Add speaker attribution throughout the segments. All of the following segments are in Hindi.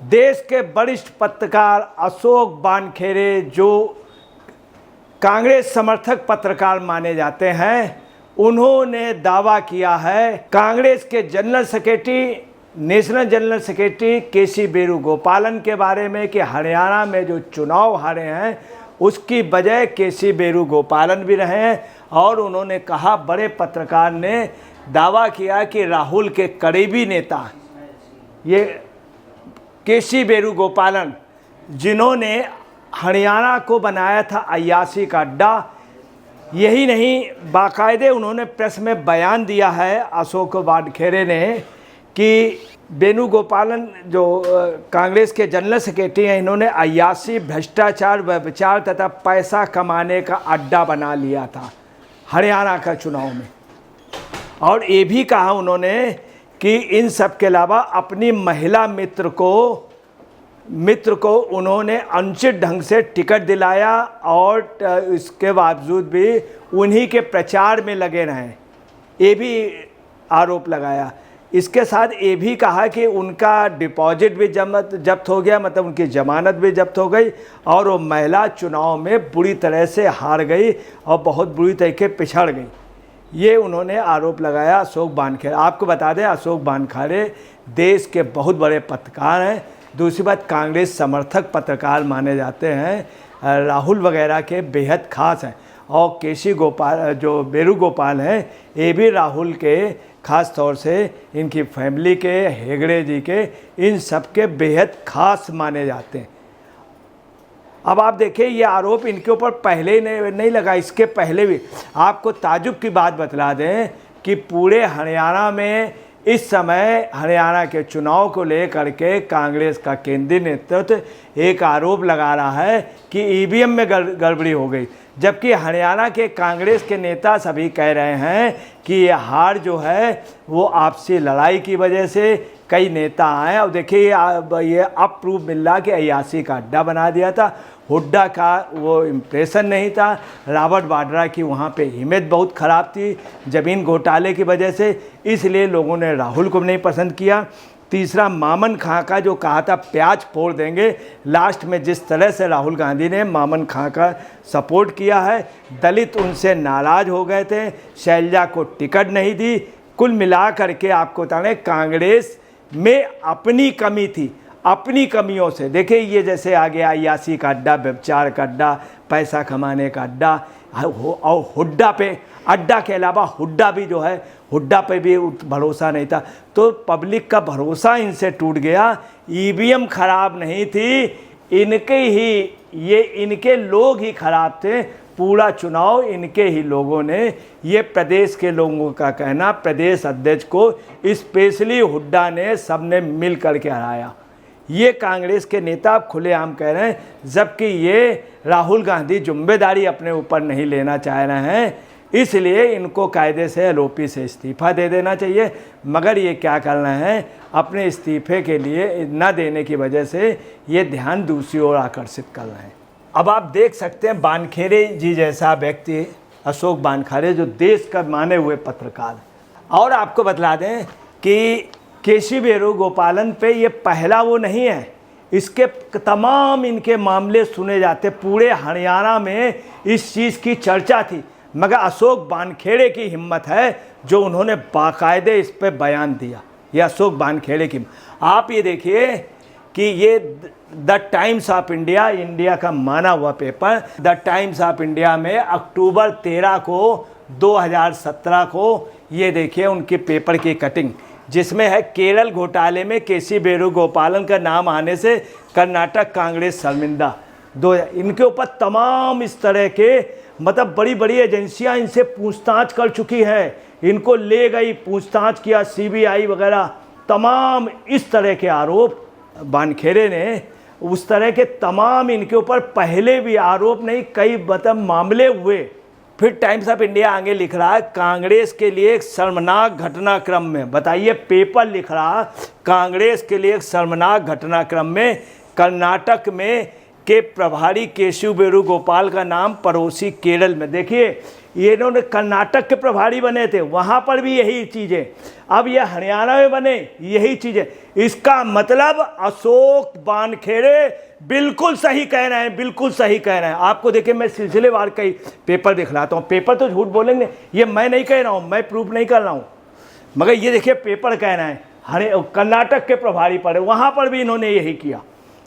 Speaker 1: देश के वरिष्ठ पत्रकार अशोक वानखेड़े, जो कांग्रेस समर्थक पत्रकार माने जाते हैं, उन्होंने दावा किया है कांग्रेस के general secretary, national general secretary KC Venugopalan के बारे में कि हरियाणा में जो चुनाव हारे हैं उसकी वजह केसी वेणुगोपालन भी रहे हैं। और उन्होंने कहा, बड़े पत्रकार ने दावा किया कि राहुल के करीबी नेता ये केसी वेणुगोपालन, जिन्होंने हरियाणा को बनाया था अय्याशी का अड्डा, यही नहीं बाकायदे उन्होंने प्रेस में बयान दिया है अशोक वानखेड़े ने कि वेणुगोपालन जो कांग्रेस के जनरल सेक्रेटरी हैं, इन्होंने अय्याशी, भ्रष्टाचार, व्यभिचार तथा पैसा कमाने का अड्डा बना लिया था हरियाणा का चुनाव में। और ये भी कहा उन्होंने कि इन सब के अलावा अपनी महिला मित्र को उन्होंने अनुचित ढंग से टिकट दिलाया और इसके बावजूद भी उन्हीं के प्रचार में लगे रहे, ये भी आरोप लगाया। इसके साथ ये भी कहा कि उनका डिपॉजिट भी जब्त हो गया, मतलब उनकी जमानत भी जब्त हो गई और वो महिला चुनाव में बुरी तरह से हार गई और बहुत बुरी तरीके पिछड़ गई। ये उन्होंने आरोप लगाया अशोक वानखेड़े। आपको बता दें, अशोक वानखेड़े देश के बहुत बड़े पत्रकार हैं। दूसरी बात, कांग्रेस समर्थक पत्रकार माने जाते हैं, राहुल वगैरह के बेहद खास हैं। और केसी गोपाल जो वेणुगोपाल हैं, ये भी राहुल के ख़ास तौर से इनकी फैमिली के, हेगड़े जी के, इन सब के बेहद खास माने जाते हैं। अब आप देखिए, ये आरोप इनके ऊपर पहले ही नहीं लगा, इसके पहले भी। आपको ताजुब की बात बतला दें कि पूरे हरियाणा में इस समय हरियाणा के चुनाव को लेकर के कांग्रेस का केंद्रीय नेतृत्व एक आरोप लगा रहा है कि ईवीएम में गड़बड़ी हो गई, जबकि हरियाणा के कांग्रेस के नेता सभी कह रहे हैं कि ये हार जो है वो आपसी लड़ाई की वजह से कई नेता आए। और देखिए, ये अब प्रूफ मिल रहा कि अय्याशी का अड्डा बना दिया था, हुड्डा का वो इम्प्रेशन नहीं था, रॉबर्ट वाड्रा की वहाँ पे इमेज बहुत ख़राब थी ज़मीन घोटाले की वजह से, इसलिए लोगों ने राहुल को नहीं पसंद किया। तीसरा, मामन खां का जो कहा था प्याज फोड़ देंगे, लास्ट में जिस तरह से राहुल गांधी ने मामन खां का सपोर्ट किया है, दलित उनसे नाराज़ हो गए थे, शैलजा को टिकट नहीं दी। कुल मिला करके आपको बता दें, कांग्रेस में अपनी कमी थी, अपनी कमियों से। देखिए, ये जैसे आ गया अय्याशी का अड्डा, व्यभिचार का अड्डा, पैसा कमाने का अड्डा, और हुड्डा पे, अड्डा के अलावा हुड्डा भी जो है, हुड्डा पे भी भरोसा नहीं था, तो पब्लिक का भरोसा इनसे टूट गया। ईवीएम खराब नहीं थी, इनके लोग ही खराब थे। पूरा चुनाव इनके ही लोगों ने, ये प्रदेश के लोगों का कहना, प्रदेश अध्यक्ष को स्पेशली हुड्डा ने सबने मिल करके हराया। ये कांग्रेस के नेता खुलेआम कह रहे हैं, जबकि ये राहुल गांधी जिम्मेदारी अपने ऊपर नहीं लेना चाह रहे हैं, इसलिए इनको कायदे से एलओपी से इस्तीफ़ा दे देना चाहिए। मगर ये क्या कर रहे हैं, अपने इस्तीफे के लिए न देने की वजह से ये ध्यान दूसरी ओर आकर्षित कर रहे हैं। अब आप देख सकते हैं, वानखेड़े जी जैसा व्यक्ति, अशोक वानखेड़े, जो देश का माने हुए पत्रकार। और आपको बतला दें कि केसी वेणुगोपालन पे ये पहला वो नहीं है, इसके तमाम इनके मामले सुने जाते, पूरे हरियाणा में इस चीज़ की चर्चा थी। मगर अशोक वानखेड़े की हिम्मत है जो उन्होंने बाकायदे इस पे बयान दिया। ये अशोक वानखेड़े की, आप ये देखिए कि ये the times of India, India का माना हुआ paper, the times of India में अक्टूबर 13 को 2017 को, ये देखिए उनके पेपर की कटिंग, जिसमें है केरल घोटाले में केसी वेणुगोपालन का नाम आने से कर्नाटक कांग्रेस शर्मिंदा। इनके ऊपर तमाम इस तरह के, मतलब बड़ी बड़ी एजेंसियां इनसे पूछताछ कर चुकी हैं, इनको ले गई, पूछताछ किया, सीबीआई वगैरह, तमाम इस तरह के आरोप वानखेड़े ने, उस तरह के तमाम इनके ऊपर पहले भी आरोप नहीं, कई मतलब मामले हुए। फिर टाइम्स ऑफ इंडिया आगे लिख रहा है, कांग्रेस के लिए एक शर्मनाक घटनाक्रम में, बताइए, पेपर लिख रहा, कांग्रेस के लिए एक शर्मनाक घटनाक्रम में कर्नाटक में के प्रभारी केशव वेणुगोपाल का नाम पड़ोसी केरल में, देखिए ये इन्होंने कर्नाटक के प्रभारी बने थे, वहाँ पर भी यही चीज़ें, अब ये हरियाणा में बने यही चीज़ें। इसका मतलब अशोक वानखेड़े बिल्कुल सही कह रहे हैं, बिल्कुल सही कह रहे हैं। आपको देखिए मैं सिलसिलेवार कई पेपर दिखलाता हूँ, पेपर तो झूठ बोलेंगे, ये मैं नहीं कह रहा हूँ, मैं प्रूफ नहीं कर रहा हूँ, मगर ये देखिए पेपर कह रहे हैं कर्नाटक के प्रभारी पड़े, वहाँ पर भी इन्होंने यही किया।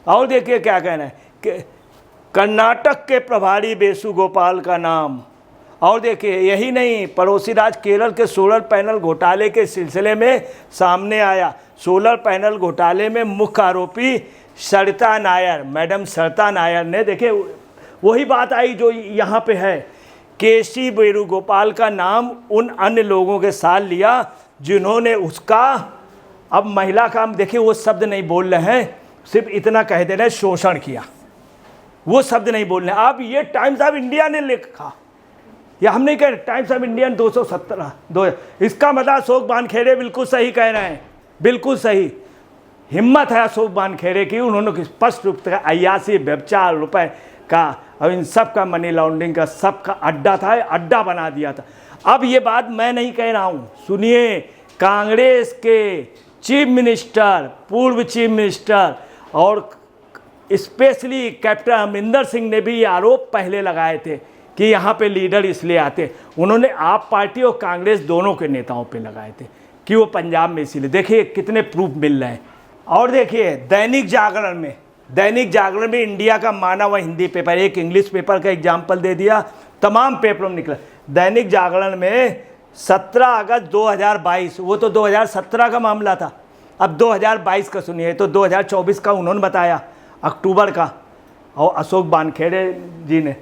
Speaker 1: और देखिए क्या कहना है कि कर्नाटक के प्रभारी वेणुगोपाल का नाम, और देखिए यही नहीं, पड़ोसी राज्य केरल के सोलर पैनल घोटाले के सिलसिले में सामने आया। सोलर पैनल घोटाले में मुख्य आरोपी सरिता नायर, मैडम सरिता नायर ने, देखिए वही बात आई जो यहाँ पे है, केशव वेणुगोपाल का नाम उन अन्य लोगों के साथ लिया जिन्होंने उसका, अब महिला का देखिए वो शब्द नहीं बोल रहे हैं, सिर्फ इतना कह दे रहे हैं शोषण किया, वो शब्द नहीं बोल रहे। अब ये टाइम्स ऑफ इंडिया ने लिखा, या हम नहीं कह रहे, टाइम्स ऑफ इंडिया 217 इसका मतलब अशोक वानखेड़े बिल्कुल सही कह रहे हैं, बिल्कुल सही। हिम्मत है अशोक वानखेड़े की, उन्होंने स्पष्ट रूप से 81 व्यभिचार रुपए का और इन सब का मनी लॉन्ड्रिंग का सबका अड्डा था, अड्डा बना दिया था। अब ये बात मैं नहीं कह रहा हूँ, सुनिए, कांग्रेस के चीफ मिनिस्टर, पूर्व चीफ मिनिस्टर और स्पेशली कैप्टन अमरिंदर सिंह ने भी ये आरोप पहले लगाए थे कि यहाँ पे लीडर इसलिए आते, उन्होंने आप पार्टी और कांग्रेस दोनों के नेताओं पे लगाए थे कि वो पंजाब में इसीलिए, देखिए कितने प्रूफ मिल रहे हैं। और देखिए दैनिक जागरण में इंडिया का माना हुआ हिंदी पेपर, एक इंग्लिश पेपर का एग्जाम्पल दे दिया, तमाम पेपरों में निकला। दैनिक जागरण में 17 अगस्त 2022, वो तो 2017 का मामला था, अब 2022 का सुनिए, तो 2024 का उन्होंने बताया अक्टूबर का, और अशोक वानखेड़े जी ने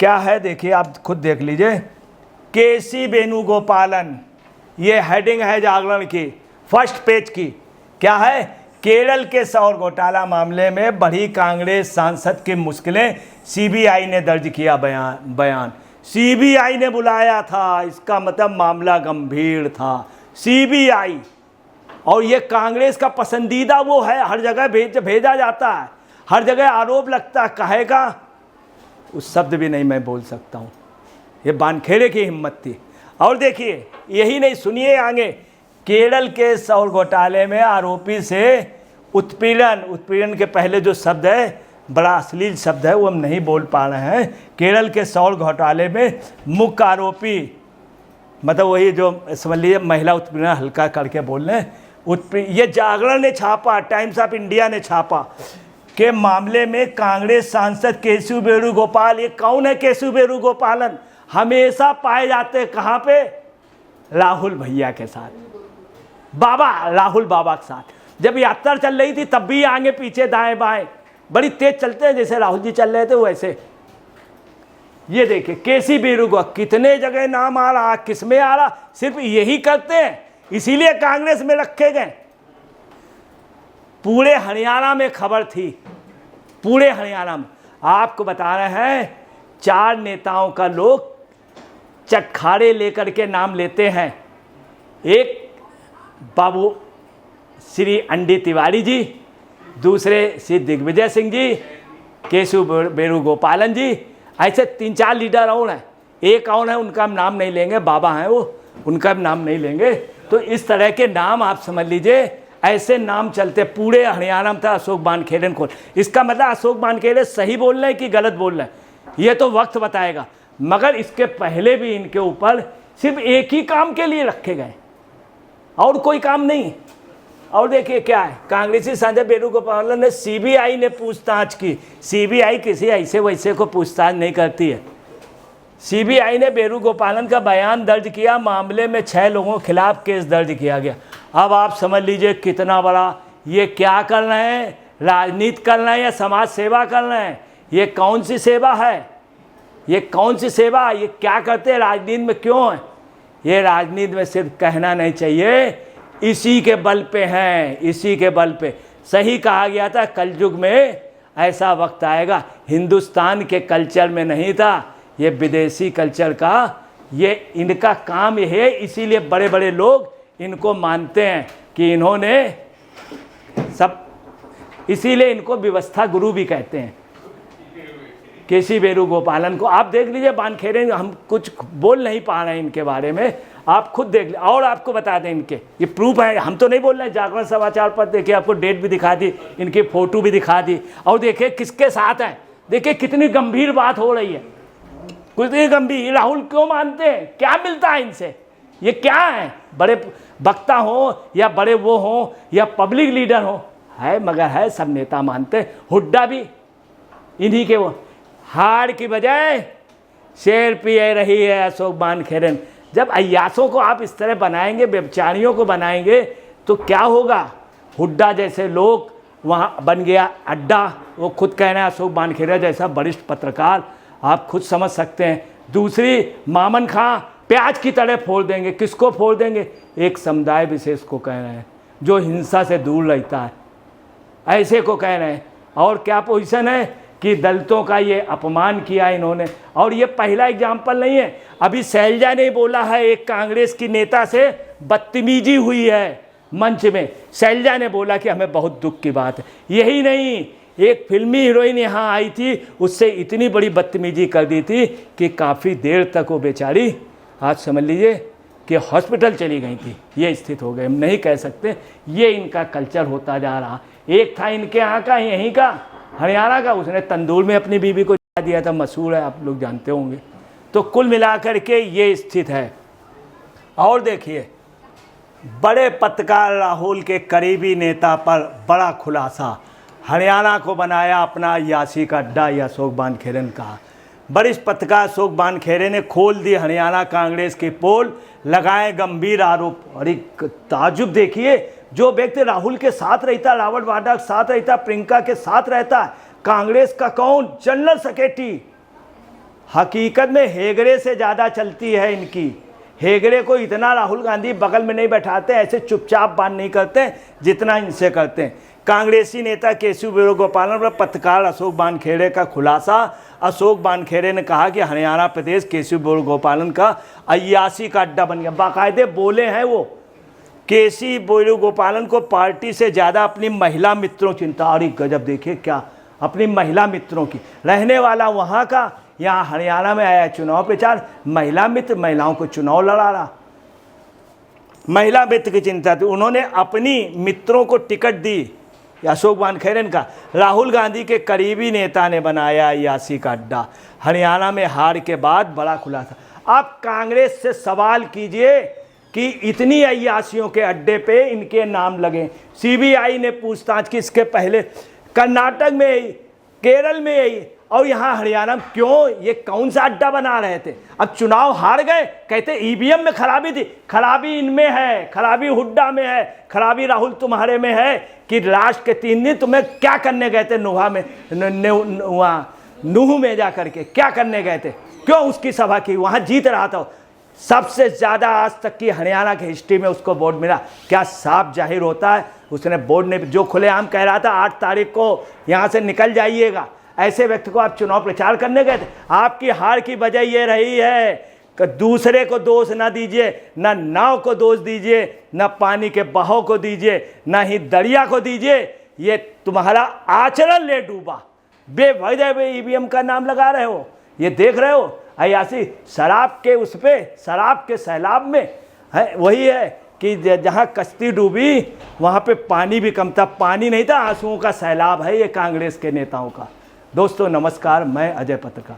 Speaker 1: क्या है देखिए, आप खुद देख लीजिए, केसी वेणुगोपालन, ये हेडिंग है जागरण की फर्स्ट पेज की, क्या है, केरल के सौर घोटाला मामले में बढ़ी कांग्रेस सांसद की मुश्किलें, सीबीआई ने दर्ज किया बयान। सीबीआई ने बुलाया था, इसका मतलब मामला गंभीर था। सीबीआई, और ये कांग्रेस का पसंदीदा वो है, हर जगह भेजा जाता है, हर जगह आरोप लगता है, कहेगा उस शब्द भी नहीं मैं बोल सकता हूँ, ये वानखेड़े की हिम्मत थी। और देखिए यही नहीं, सुनिए आगे, केरल के सौर घोटाले में आरोपी से उत्पीड़न के पहले जो शब्द है बड़ा अश्लील शब्द है, वो हम नहीं बोल पा रहे हैं। केरल के सौर घोटाले में मुख्य आरोपी, मतलब वही जो समझ लीजिए महिला उत्पीड़न हल्का करके बोल रहे हैं, ये जागरण ने छापा, टाइम्स ऑफ इंडिया ने छापा के मामले में कांग्रेस सांसद केशव वेणुगोपाल, ये कौन है केशव वेणुगोपालन, हमेशा पाए जाते हैं कहाँ पे, राहुल भैया के साथ, राहुल बाबा के साथ। जब यात्रा चल रही थी तब भी आगे पीछे दाएं बाएं बड़ी तेज चलते हैं, जैसे राहुल जी चल रहे थे वैसे। ये देखिए केसी वेणुगोपाल, कितने जगह नाम आ रहा, किसमें आ रहा, सिर्फ यही करते हैं, इसीलिए कांग्रेस में रखे गए। पूरे हरियाणा में खबर थी, पूरे हरियाणा में। आपको बता रहे हैं 4 नेताओं का लोग चटखारे लेकर के नाम लेते हैं। एक बाबू श्री अंडी तिवारी जी, दूसरे श्री दिग्विजय सिंह जी, केशव वेणुगोपालन जी, ऐसे 3-4 लीडर और हैं। एक और है, उनका हम नाम नहीं लेंगे, बाबा हैं वो, उनका हम नाम नहीं लेंगे। तो इस तरह के नाम आप समझ लीजिए, ऐसे नाम चलते पूरे हरियाणा में था अशोक वानखेड़े को। इसका मतलब अशोक वानखेड़े सही बोल रहे हैं कि गलत बोल रहे हैं, ये तो वक्त बताएगा। मगर इसके पहले भी इनके ऊपर सिर्फ एक ही काम के लिए रखे गए, और कोई काम नहीं। और देखिए क्या है, कांग्रेसी सांसद वेणुगोपाल ने, सीबीआई ने पूछताछ की। सीबीआई किसी ऐसे वैसे को पूछताछ नहीं करती है। सीबीआई ने वेणुगोपालन का बयान दर्ज किया, मामले में 6 लोगों के खिलाफ केस दर्ज किया गया। अब आप समझ लीजिए कितना बड़ा, ये क्या कर रहे हैं, राजनीति कर रहे हैं या समाज सेवा कर रहे हैं, ये कौन सी सेवा है, ये कौन सी सेवा, ये क्या करते हैं, राजनीति में क्यों है। ये राजनीति में सिर्फ कहना नहीं चाहिए, इसी के बल पे हैं, इसी के बल पे। सही कहा गया था, कलयुग में ऐसा वक्त आएगा, हिंदुस्तान के कल्चर में नहीं था, ये विदेशी कल्चर का, ये इनका काम ये है। इसीलिए बड़े बड़े लोग इनको मानते हैं कि इन्होंने सब, इसीलिए इनको व्यवस्था गुरु भी कहते हैं। केसी वेणुगोपालन को। आप देख लीजिए वानखेड़े, हम कुछ बोल नहीं पा रहे हैं इनके बारे में, आप खुद देख लीजिए। और आपको बता दें, इनके ये प्रूफ है, हम तो नहीं बोल रहे हैं। जागरण समाचार पर देखिए, आपको डेट भी दिखा दी, इनकी फ़ोटो भी दिखा दी, और देखिए किसके साथ है। देखिए कितनी गंभीर बात हो रही है, कितनी गंभीर। राहुल क्यों मानते हैं, क्या मिलता है इनसे, ये क्या है? बड़े वक्ता हो या बड़े वो हो या पब्लिक लीडर हो, है मगर है सब नेता मानते हैं। हुड्डा भी इन्हीं के वो। हार की बजाय शेर पिए रही है अशोक वानखेड़े। जब अय्यासों को आप इस तरह बनाएंगे, व्यभिचारियों को बनाएंगे, तो क्या होगा? हुड्डा जैसे लोग वहाँ बन गया अड्डा, वो खुद कह रहे हैं अशोक वानखेड़े जैसा वरिष्ठ पत्रकार, आप खुद समझ सकते हैं। दूसरी, मामन खां प्याज की तरह फोड़ देंगे। किसको फोड़ देंगे? एक समुदाय विशेष को कह रहे हैं जो हिंसा से दूर रहता है, ऐसे को कह रहे हैं। और क्या पोजीशन है कि दलितों का ये अपमान किया इन्होंने। और ये पहला एग्जाम्पल नहीं है, अभी शैलजा ने बोला है, एक कांग्रेस की नेता से बदतमीजी हुई है मंच में। शैलजा ने बोला कि हमें बहुत दुख की बात है। यही नहीं, एक फिल्मी हीरोइन यहाँ आई थी, उससे इतनी बड़ी बदतमीजी कर दी थी कि काफ़ी देर तक वो बेचारी, आज समझ लीजिए कि हॉस्पिटल चली गई थी। ये स्थिति हो गई, हम नहीं कह सकते। ये इनका कल्चर होता जा रहा। एक था इनके यहाँ का, यहीं का, हरियाणा का, उसने तंदूर में अपनी बीवी को जला दिया था, मशहूर है, आप लोग जानते होंगे। तो कुल मिलाकर के ये स्थिति है। और देखिए, बड़े पत्रकार राहुल के करीबी नेता पर बड़ा खुलासा, हरियाणा को बनाया अपना अय्यासी का अड्डा, ये अशोक वानखेड़े ने कहा। वरिष्ठ पत्रकार अशोक वानखेड़े ने खोल दी हरियाणा कांग्रेस की पोल, लगाए गंभीर आरोप। और एक ताजुब देखिए, जो व्यक्ति राहुल के साथ रहता, रावत वाड्रा के साथ रहता, प्रियंका के साथ रहता, कांग्रेस का कौन? General secretary. हकीकत में हेगड़े से ज़्यादा चलती है इनकी। हेगड़े को इतना राहुल गांधी बगल में नहीं बैठाते, ऐसे चुपचाप बात नहीं करते जितना इनसे करते हैं। कांग्रेसी नेता केसी वेणुगोपालन पर पत्रकार अशोक वानखेड़े का खुलासा। अशोक वानखेड़े ने कहा कि हरियाणा प्रदेश केसी वेणुगोपालन का अय्यासी का अड्डा बन गया। बाकायदे बोले हैं वो, केसी वेणुगोपालन को पार्टी से ज़्यादा अपनी महिला मित्रों की चिंता। और गजब, देखिए क्या, अपनी महिला मित्रों की। रहने वाला वहाँ का, यहाँ हरियाणा में आया चुनाव प्रचार, महिला मित्र, महिलाओं को चुनाव लड़ा रहा, महिला मित्र की चिंता थी। उन्होंने अपनी मित्रों को टिकट दी। अशोक वानखेड़े का राहुल गांधी के करीबी नेता ने बनाया अय्यासी का अड्डा। हरियाणा में हार के बाद बड़ा खुलासा। आप कांग्रेस से सवाल कीजिए कि इतनी अय्यासियों के अड्डे पे इनके नाम लगे। सीबीआई ने पूछताछ की इसके पहले, कर्नाटक में, केरल में, और यहाँ हरियाणा में क्यों? ये कौन सा अड्डा बना रहे थे? अब चुनाव हार गए, कहते ईवीएम में खराबी थी। खराबी इनमें है, खराबी हुड्डा में है, खराबी राहुल तुम्हारे में है कि लास्ट के 3 दिन तुम्हें क्या करने गए थे नुहा में, नूह में जा करके क्या करने गए थे? क्यों उसकी सभा की? वहाँ जीत रहा था, सबसे ज़्यादा आज तक की हरियाणा की हिस्ट्री में उसको वोट मिला। क्या साफ जाहिर होता है, उसने बोर्ड ने जो खुलेआम कह रहा था 8 तारीख को यहाँ से निकल जाइएगा, ऐसे व्यक्ति को आप चुनाव प्रचार करने गए थे। आपकी हार की वजह ये रही है कि दूसरे को दोष ना दीजिए, ना नाव को दोष दीजिए, ना पानी के बहाव को दीजिए, ना ही दरिया को दीजिए। ये तुम्हारा आचरण ले डूबा। बेवजह ईवीएम का नाम लगा रहे हो, ये देख रहे हो अय्यासी। शराब के उस पे, शराब के सैलाब में है, वही है कि जहाँ कश्ती डूबी वहाँ पे पानी भी कम था। पानी नहीं था, आंसुओं का सैलाब है ये कांग्रेस के नेताओं का। दोस्तों नमस्कार, मैं अजय पत्रकार।